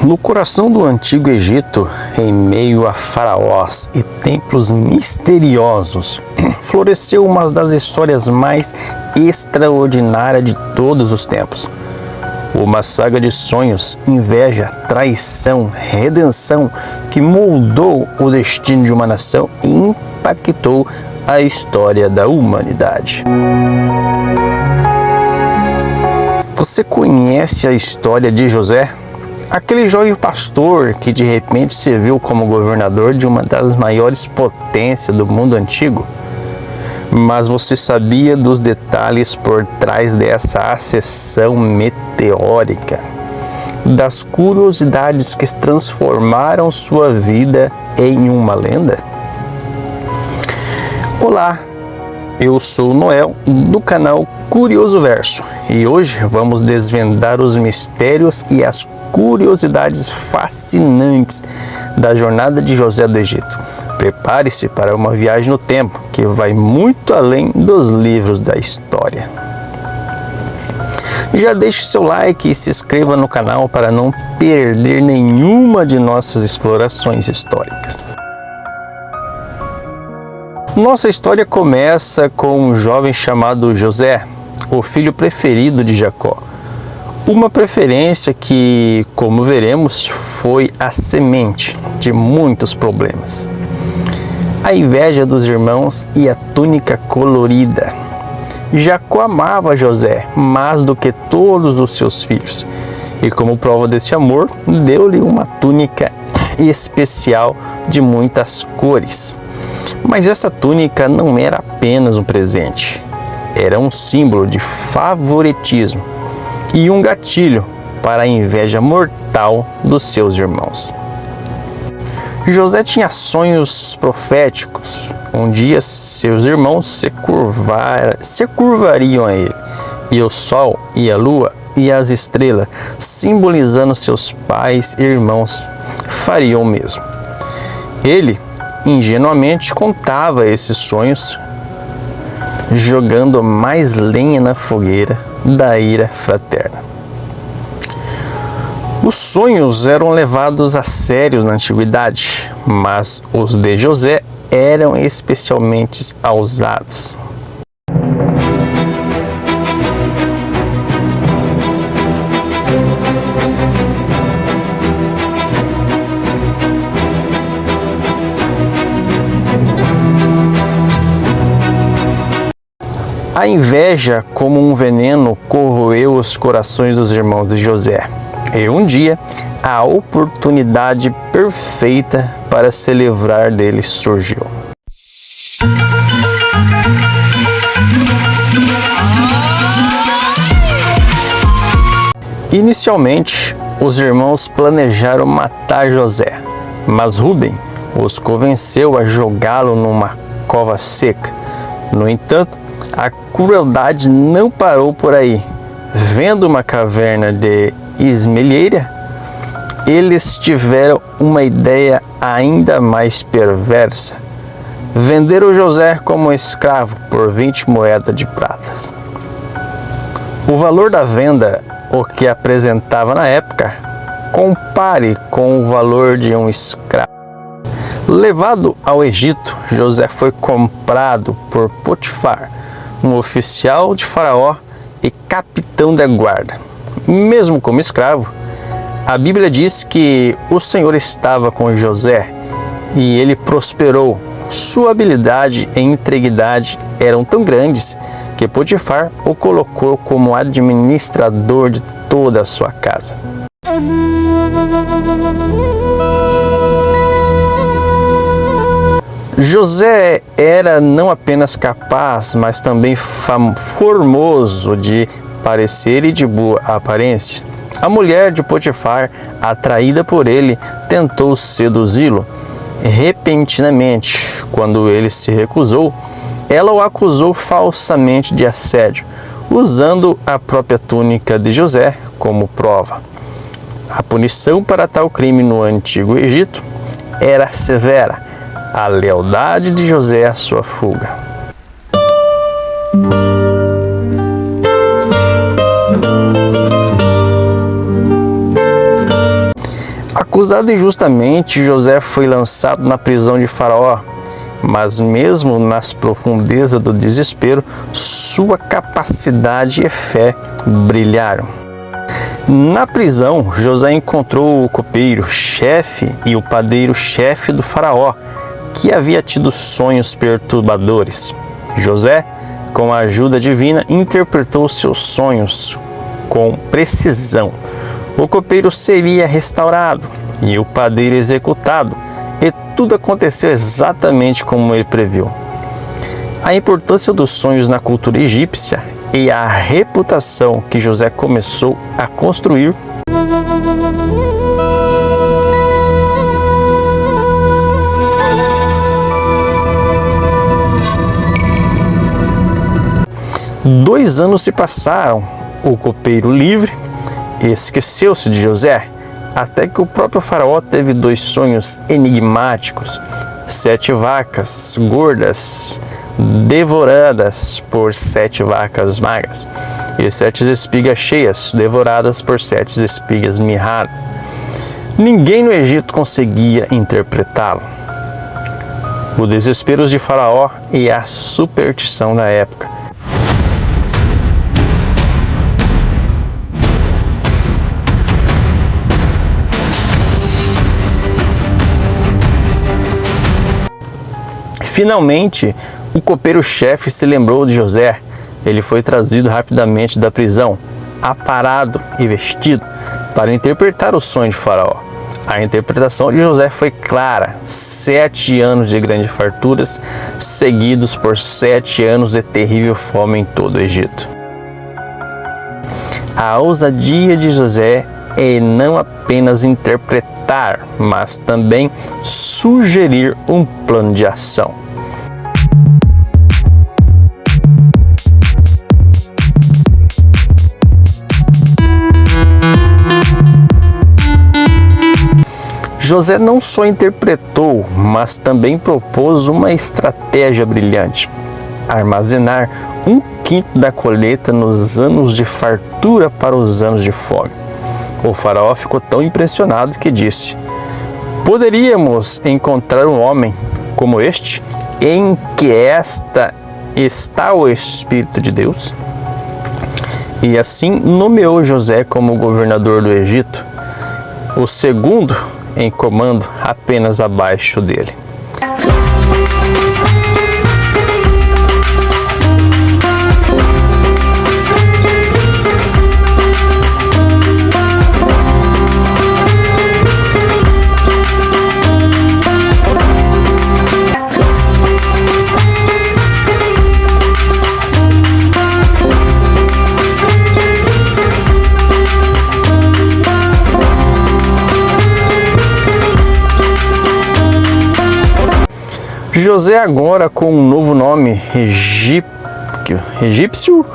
No coração do antigo Egito, em meio a faraós e templos misteriosos, floresceu uma das histórias mais extraordinárias de todos os tempos. Uma saga de sonhos, inveja, traição, redenção que moldou o destino de uma nação e impactou a história da humanidade. Você conhece a história de José? Aquele jovem pastor que de repente se viu como governador de uma das maiores potências do mundo antigo? Mas você sabia dos detalhes por trás dessa ascensão meteórica? Das curiosidades que transformaram sua vida em uma lenda? Olá, eu sou Noel do canal Curioso Verso e hoje vamos desvendar os mistérios e as curiosidades fascinantes da jornada de José do Egito. Prepare-se para uma viagem no tempo que vai muito além dos livros da história. Já deixe seu like e se inscreva no canal para não perder nenhuma de nossas explorações históricas. Nossa história começa com um jovem chamado José, o filho preferido de Jacó. Uma preferência que, como veremos, foi a semente de muitos problemas. A inveja dos irmãos e a túnica colorida. Jacó amava José mais do que todos os seus filhos. E como prova desse amor, deu-lhe uma túnica especial de muitas cores. Mas essa túnica não era apenas um presente. Era um símbolo de favoritismo e um gatilho para a inveja mortal dos seus irmãos. José tinha sonhos proféticos. Um dia seus irmãos se curvariam a ele, e o sol e a lua e as estrelas, simbolizando seus pais e irmãos, fariam o mesmo. Ele ingenuamente contava esses sonhos, jogando mais lenha na fogueira da ira fraterna. Os sonhos eram levados a sério na antiguidade, mas os de José eram especialmente ousados. A inveja, como um veneno, corroeu os corações dos irmãos de José. E um dia, a oportunidade perfeita para se livrar dele surgiu. Inicialmente, os irmãos planejaram matar José, mas Rúben os convenceu a jogá-lo numa cova seca. No entanto, a crueldade não parou por aí. Vendo uma caverna de esmelheira, eles tiveram uma ideia ainda mais perversa. Venderam José como escravo por 20 moedas de prata. O valor da venda, o que apresentava na época, compare com o valor de um escravo. Levado ao Egito, José foi comprado por Potifar, um oficial de Faraó e capitão da guarda. Mesmo como escravo, a Bíblia diz que o Senhor estava com José e ele prosperou. Sua habilidade e integridade eram tão grandes que Potifar o colocou como administrador de toda a sua casa. José era não apenas capaz, mas também formoso de parecer e de boa aparência. A mulher de Potifar, atraída por ele, tentou seduzi-lo. Repentinamente, quando ele se recusou, ela o acusou falsamente de assédio, usando a própria túnica de José como prova. A punição para tal crime no Antigo Egito era severa. A lealdade de José à sua fuga. Acusado injustamente, José foi lançado na prisão de Faraó, mas mesmo nas profundezas do desespero, sua capacidade e fé brilharam. Na prisão, José encontrou o copeiro-chefe e o padeiro-chefe do Faraó, que havia tido sonhos perturbadores. José, com a ajuda divina, interpretou seus sonhos com precisão. O copeiro seria restaurado e o padeiro executado, e tudo aconteceu exatamente como ele previu. A importância dos sonhos na cultura egípcia e a reputação que José começou a construir Dois anos se passaram, o copeiro livre esqueceu-se de José, até que o próprio Faraó teve dois sonhos enigmáticos: 7 vacas gordas devoradas por 7 vacas magras, e 7 espigas cheias devoradas por 7 espigas mirradas. Ninguém no Egito conseguia interpretá-lo. O desespero de Faraó e a superstição da época. Finalmente, o copeiro-chefe se lembrou de José. Ele foi trazido rapidamente da prisão, aparado e vestido, para interpretar o sonho de Faraó. A interpretação de José foi clara: 7 anos de grandes farturas, seguidos por 7 anos de terrível fome em todo o Egito. A ousadia de José é não apenas interpretar, mas também sugerir um plano de ação. José não só interpretou, mas também propôs uma estratégia brilhante: armazenar 1/5 da colheita nos anos de fartura para os anos de fome. O faraó ficou tão impressionado que disse: poderíamos encontrar um homem como este, em que está o Espírito de Deus? E assim nomeou José como governador do Egito, o segundo em comando apenas abaixo dele. José, agora com um novo nome egípcio,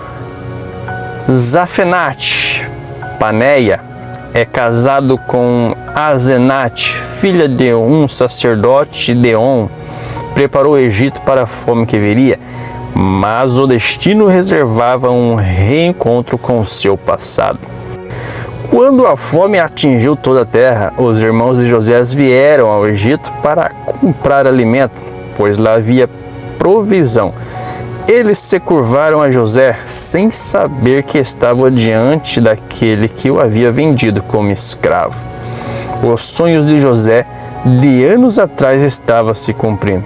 Zafenate Paneia, é casado com Asenate, filha de um sacerdote de On. Preparou o Egito para a fome que viria, mas o destino reservava um reencontro com seu passado. Quando a fome atingiu toda a terra, os irmãos de José vieram ao Egito para comprar alimento, pois lá havia provisão. Eles se curvaram a José sem saber que estavam diante daquele que o havia vendido como escravo. Os sonhos de José de anos atrás estavam se cumprindo.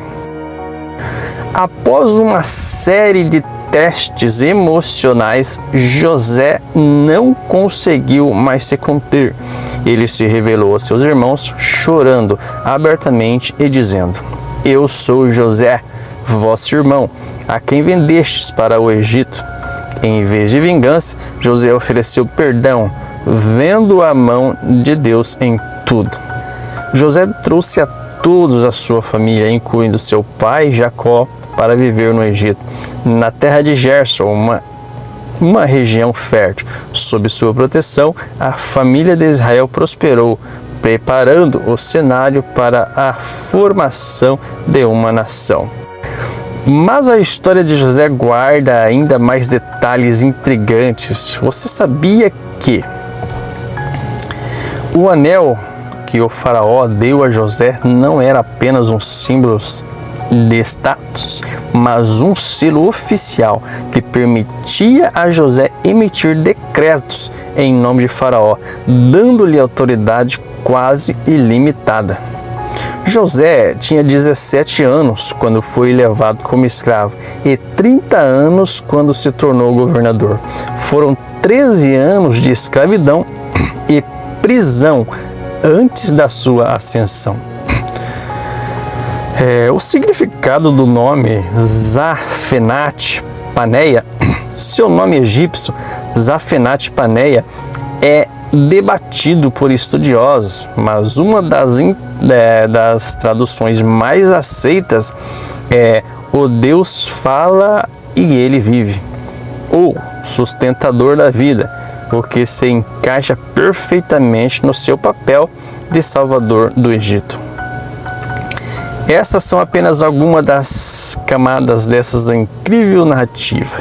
Após uma série de testes emocionais, José não conseguiu mais se conter. Ele se revelou a seus irmãos, chorando abertamente e dizendo: eu sou José, vosso irmão, a quem vendestes para o Egito. Em vez de vingança, José ofereceu perdão, vendo a mão de Deus em tudo. José trouxe a todos a sua família, incluindo seu pai Jacó, para viver no Egito, na terra de Gerson, uma região fértil. Sob sua proteção, a família de Israel prosperou, preparando o cenário para a formação de uma nação. Mas a história de José guarda ainda mais detalhes intrigantes. Você sabia que o anel que o faraó deu a José não era apenas um símbolo de status, mas um selo oficial que permitia a José emitir decretos em nome de faraó, dando-lhe autoridade quase ilimitada. José tinha 17 anos quando foi levado como escravo e 30 anos quando se tornou governador. Foram 13 anos de escravidão e prisão antes da sua ascensão. O significado do nome Zafenat Paneia, seu nome egípcio, Zafenat Paneia, é debatido por estudiosos, mas uma das traduções mais aceitas é o Deus fala e ele vive, ou sustentador da vida, o que se encaixa perfeitamente no seu papel de salvador do Egito. Essas são apenas algumas das camadas dessa incrível narrativa.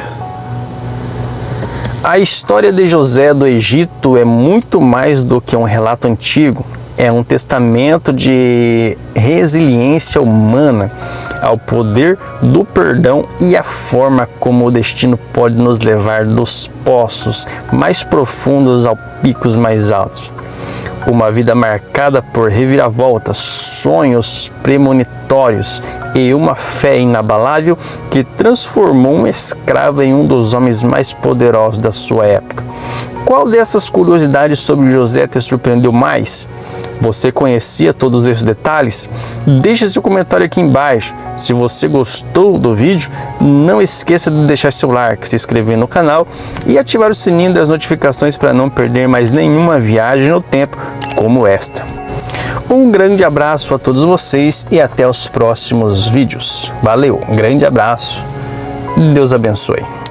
A história de José do Egito é muito mais do que um relato antigo. É um testamento de resiliência humana ao poder do perdão e a forma como o destino pode nos levar dos poços mais profundos aos picos mais altos. Uma vida marcada por reviravoltas, sonhos premonitórios e uma fé inabalável que transformou um escravo em um dos homens mais poderosos da sua época. Qual dessas curiosidades sobre José te surpreendeu mais? Você conhecia todos esses detalhes? Deixe seu comentário aqui embaixo. Se você gostou do vídeo, não esqueça de deixar seu like, se inscrever no canal e ativar o sininho das notificações para não perder mais nenhuma viagem no tempo como esta. Um grande abraço a todos vocês e até os próximos vídeos. Valeu, um grande abraço. Deus abençoe.